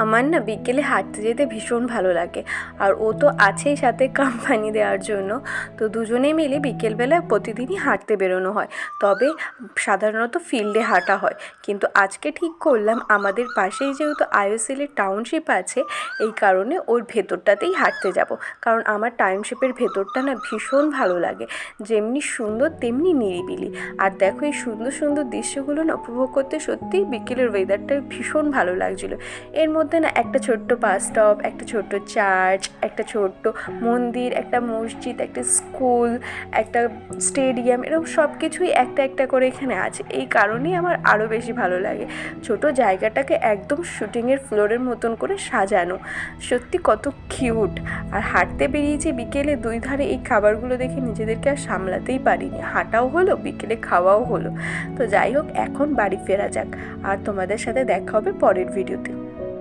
আমার না বিকেলে হাঁটতে যেতে ভীষণ ভালো লাগে, আর ও তো আছেই সাথে কোম্পানি দেওয়ার জন্য। তো দুজনে মিলে বিকেলবেলা প্রতিদিনই হাঁটতে বেরোনো হয়, তবে সাধারণত ফিল্ডে হাঁটা হয়। কিন্তু আজকে ঠিক করলাম আমাদের পাশেই যেহেতু আইওসিএলের টাউনশিপ আছে, এই কারণে ওর ভেতরটাতেই হাঁটতে যাব। কারণ আমার টাউনশিপের ভেতরটা না ভীষণ ভালো লাগে, যেমনি সুন্দর তেমনি নিরিবিলি। আর দেখো এই সুন্দর সুন্দর দৃশ্যগুলো না উপভোগ করতে সত্যিই বিকেলের ওয়েদারটা ভীষণ ভালো লাগছিলো। এর মধ্যে না একটা ছোট্ট বাস স্টপ, একটা ছোট্ট চার্চ, একটা ছোট্ট মন্দির, একটা মসজিদ, একটা স্কুল, একটা স্টেডিয়াম, এরকম সব কিছুই একটা একটা করে এখানে আছে। এই কারণেই আমার আরও বেশি ভালো লাগে। ছোট জায়গাটাকে একদম শুটিংয়ের ফ্লোরের মতন করে সাজানো, সত্যি কত কিউট। আর হাঁটতে বেরিয়েছি বিকেলে, দুই ধারে এই খাবারগুলো দেখে নিজেদেরকে আর সামলাতেই পারিনি। হাঁটাও হলো, বিকেলে খাওয়াও হলো। তো যাই হোক, এখন বাড়ি ফেরা যাক, আর তোমাদের সাথে দেখা হবে পরের ভিডিওতে।